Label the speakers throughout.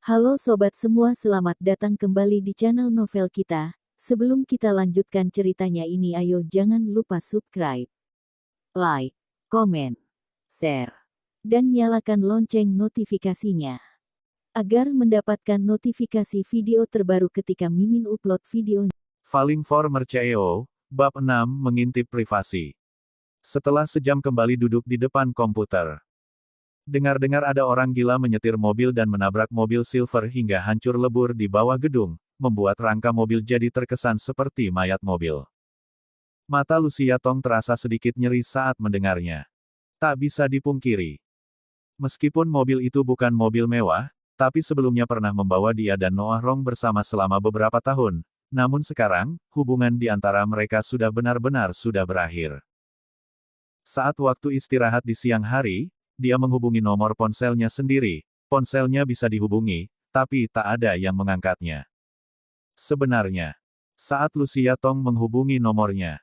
Speaker 1: Halo sobat semua, selamat datang kembali di channel novel kita. Sebelum kita lanjutkan ceritanya ini, ayo jangan lupa subscribe, like, komen, share, dan nyalakan lonceng notifikasinya agar mendapatkan notifikasi video terbaru ketika Mimin upload video.
Speaker 2: Falling for CEO, Bab 6 Mengintip Privasi. Setelah sejam kembali duduk di depan komputer. Dengar-dengar ada orang gila menyetir mobil dan menabrak mobil silver hingga hancur lebur di bawah gedung, membuat rangka mobil jadi terkesan seperti mayat mobil. Mata Lucia Tong terasa sedikit nyeri saat mendengarnya. Tak bisa dipungkiri. Meskipun mobil itu bukan mobil mewah, tapi sebelumnya pernah membawa dia dan Noah Rong bersama selama beberapa tahun, namun sekarang, hubungan di antara mereka sudah benar-benar sudah berakhir. Saat waktu istirahat di siang hari, dia menghubungi nomor ponselnya sendiri. Ponselnya bisa dihubungi, tapi tak ada yang mengangkatnya. Sebenarnya, saat Lucia Tong menghubungi nomornya,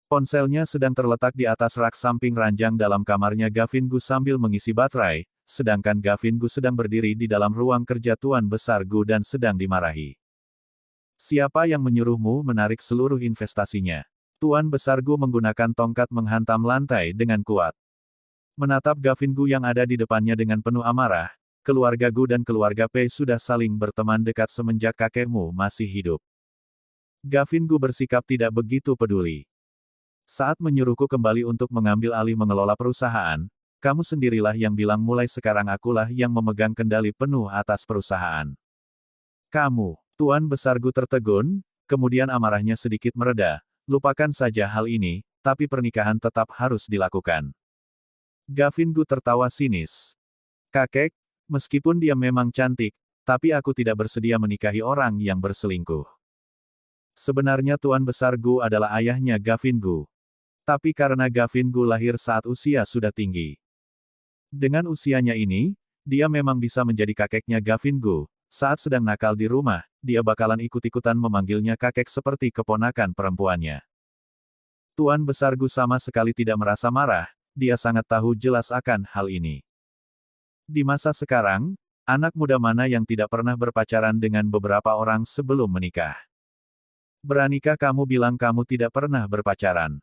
Speaker 2: ponselnya sedang terletak di atas rak samping ranjang dalam kamarnya Gavin Gu sambil mengisi baterai, sedangkan Gavin Gu sedang berdiri di dalam ruang kerja Tuan Besar Gu dan sedang dimarahi. Siapa yang menyuruhmu menarik seluruh investasinya? Tuan Besar Gu menggunakan tongkat menghantam lantai dengan kuat. Menatap Gavin Gu yang ada di depannya dengan penuh amarah, keluarga Gu dan keluarga Pei sudah saling berteman dekat semenjak kakekmu masih hidup. Gavin Gu bersikap tidak begitu peduli. Saat menyuruhku kembali untuk mengambil alih mengelola perusahaan, kamu sendirilah yang bilang mulai sekarang akulah yang memegang kendali penuh atas perusahaan. Kamu, Tuan Besar Gu tertegun, kemudian amarahnya sedikit mereda, lupakan saja hal ini, tapi pernikahan tetap harus dilakukan. Gavin Gu tertawa sinis. Kakek, meskipun dia memang cantik, tapi aku tidak bersedia menikahi orang yang berselingkuh. Sebenarnya Tuan Besar Gu adalah ayahnya Gavin Gu. Tapi karena Gavin Gu lahir saat usia sudah tinggi. Dengan usianya ini, dia memang bisa menjadi kakeknya Gavin Gu. Saat sedang nakal di rumah, dia bakalan ikut-ikutan memanggilnya kakek seperti keponakan perempuannya. Tuan Besar Gu sama sekali tidak merasa marah. Dia sangat tahu jelas akan hal ini. Di masa sekarang, anak muda mana yang tidak pernah berpacaran dengan beberapa orang sebelum menikah? Beranikah kamu bilang kamu tidak pernah berpacaran?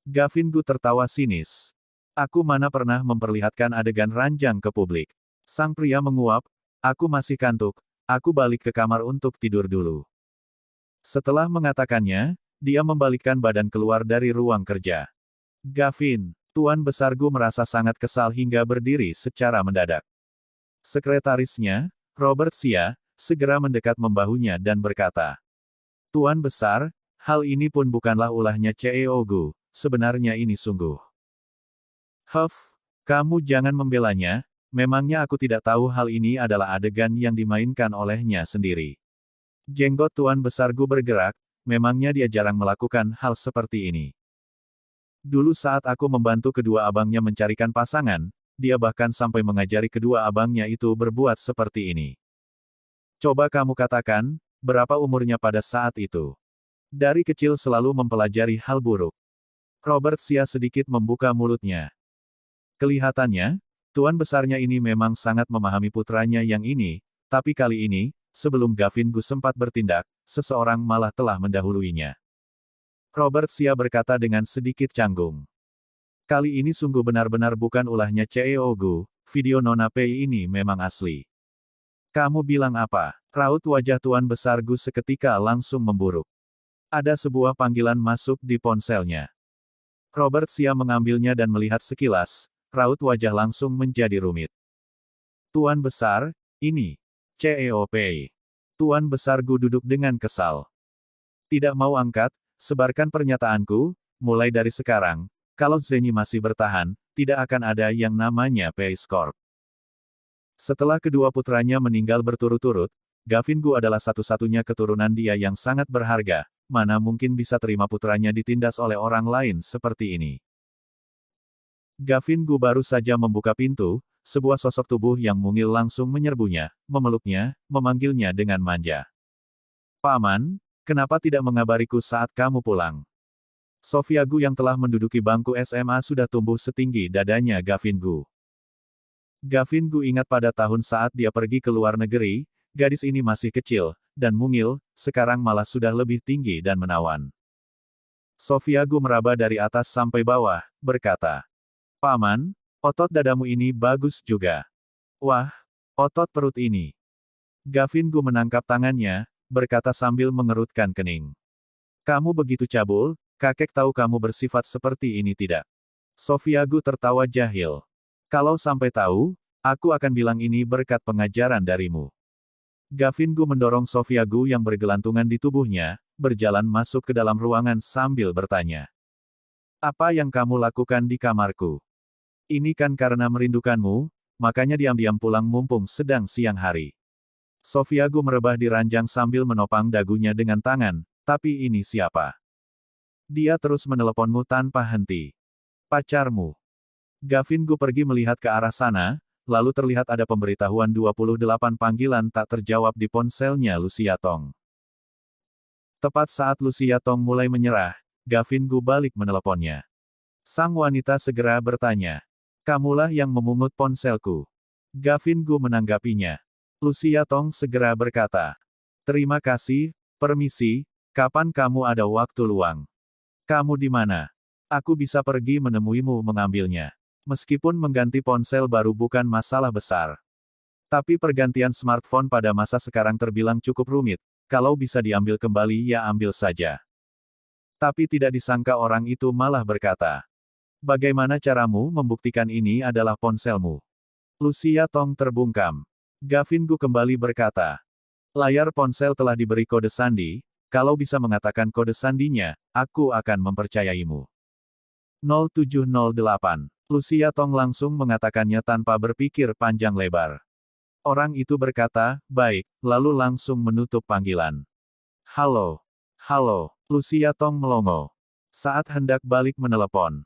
Speaker 2: Gavin Gu tertawa sinis. Aku mana pernah memperlihatkan adegan ranjang ke publik. Sang pria menguap, aku masih kantuk, aku balik ke kamar untuk tidur dulu. Setelah mengatakannya, dia membalikkan badan keluar dari ruang kerja. Gavin, Tuan Besar Gu merasa sangat kesal hingga berdiri secara mendadak. Sekretarisnya, Robert Xia, segera mendekat membahunya dan berkata, Tuan Besar, hal ini pun bukanlah ulahnya CEO Gu, sebenarnya ini sungguh. Huff, kamu jangan membelanya, memangnya aku tidak tahu hal ini adalah adegan yang dimainkan olehnya sendiri. Jenggot Tuan Besar Gu bergerak, memangnya dia jarang melakukan hal seperti ini. Dulu saat aku membantu kedua abangnya mencarikan pasangan, dia bahkan sampai mengajari kedua abangnya itu berbuat seperti ini. Coba kamu katakan, berapa umurnya pada saat itu? Dari kecil selalu mempelajari hal buruk. Robert Xia sedikit membuka mulutnya. Kelihatannya, tuan besarnya ini memang sangat memahami putranya yang ini, tapi kali ini, sebelum Gavin Gu sempat bertindak, seseorang malah telah mendahuluinya. Robert Xia berkata dengan sedikit canggung. Kali ini sungguh benar-benar bukan ulahnya CEO Gu, video Nona Pei ini memang asli. Kamu bilang apa? Raut wajah Tuan Besar Gu seketika langsung memburuk. Ada sebuah panggilan masuk di ponselnya. Robert Xia mengambilnya dan melihat sekilas, raut wajah langsung menjadi rumit. Tuan Besar, ini CEO Pei. Tuan Besar Gu duduk dengan kesal. Tidak mau angkat, sebarkan pernyataanku, mulai dari sekarang, kalau Zhenyi masih bertahan, tidak akan ada yang namanya Pace Corp. Setelah kedua putranya meninggal berturut-turut, Gavin Gu adalah satu-satunya keturunan dia yang sangat berharga, mana mungkin bisa terima putranya ditindas oleh orang lain seperti ini. Gavin Gu baru saja membuka pintu, sebuah sosok tubuh yang mungil langsung menyerbunya, memeluknya, memanggilnya dengan manja. Paman, kenapa tidak mengabariku saat kamu pulang? Sofia Gu yang telah menduduki bangku SMA sudah tumbuh setinggi dadanya Gavin Gu. Gavin Gu ingat pada tahun saat dia pergi ke luar negeri, Gadis ini masih kecil, dan mungil, sekarang malah sudah lebih tinggi dan menawan. Sofia Gu meraba dari atas sampai bawah, berkata, "Paman, otot dadamu ini bagus juga. Wah, otot perut ini." Gavin Gu menangkap tangannya, berkata sambil mengerutkan kening. "Kamu begitu cabul, kakek tahu kamu bersifat seperti ini tidak?" Sofia Gu tertawa jahil. "Kalau sampai tahu, aku akan bilang ini berkat pengajaran darimu." Gavin Gu mendorong Sofia Gu yang bergelantungan di tubuhnya, berjalan masuk ke dalam ruangan sambil bertanya. "Apa yang kamu lakukan di kamarku? Ini kan karena merindukanmu, makanya diam-diam pulang mumpung sedang siang hari." Sofia Gu merebah di ranjang sambil menopang dagunya dengan tangan, "Tapi ini siapa? Dia terus meneleponmu tanpa henti. Pacarmu." Gavin Gu pergi melihat ke arah sana, lalu terlihat ada pemberitahuan 28 panggilan tak terjawab di ponselnya Lucia Tong. Tepat saat Lucia Tong mulai menyerah, Gavin Gu balik meneleponnya. Sang wanita segera bertanya, "Kamulah yang memungut ponselku?" Gavin Gu menanggapinya. Lucia Tong segera berkata, "Terima kasih, permisi, kapan kamu ada waktu luang? Kamu di mana? Aku bisa pergi menemuimu mengambilnya." Meskipun mengganti ponsel baru bukan masalah besar. Tapi pergantian smartphone pada masa sekarang terbilang cukup rumit, kalau bisa diambil kembali ya ambil saja. Tapi tidak disangka orang itu malah berkata, "Bagaimana caramu membuktikan ini adalah ponselmu?" Lucia Tong terbungkam. Gavin Gu kembali berkata, "Layar ponsel telah diberi kode sandi, kalau bisa mengatakan kode sandinya, aku akan mempercayaimu." 0708. Lucia Tong langsung mengatakannya tanpa berpikir panjang lebar. Orang itu berkata, "Baik," lalu langsung menutup panggilan. "Halo. Halo." Lucia Tong melongo. Saat hendak balik menelepon.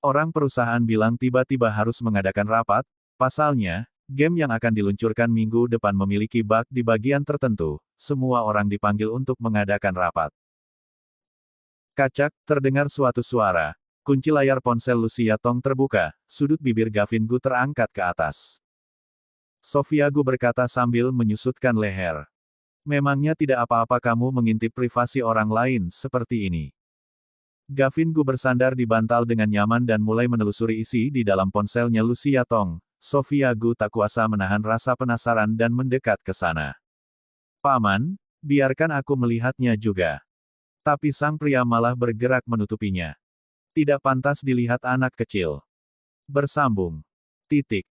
Speaker 2: Orang perusahaan bilang tiba-tiba harus mengadakan rapat, pasalnya, game yang akan diluncurkan minggu depan memiliki bug di bagian tertentu, semua orang dipanggil untuk mengadakan rapat. Kacak, terdengar suatu suara. Kunci layar ponsel Lucia Tong terbuka, sudut bibir Gavin Gu terangkat ke atas. Sofia Gu berkata sambil menyusutkan leher. "Memangnya tidak apa-apa kamu mengintip privasi orang lain seperti ini?" Gavin Gu bersandar di bantal dengan nyaman dan mulai menelusuri isi di dalam ponselnya Lucia Tong. Sofia Gu tak kuasa menahan rasa penasaran dan mendekat ke sana. "Paman, biarkan aku melihatnya juga." Tapi sang pria malah bergerak menutupinya. "Tidak pantas dilihat anak kecil." Bersambung. Titik.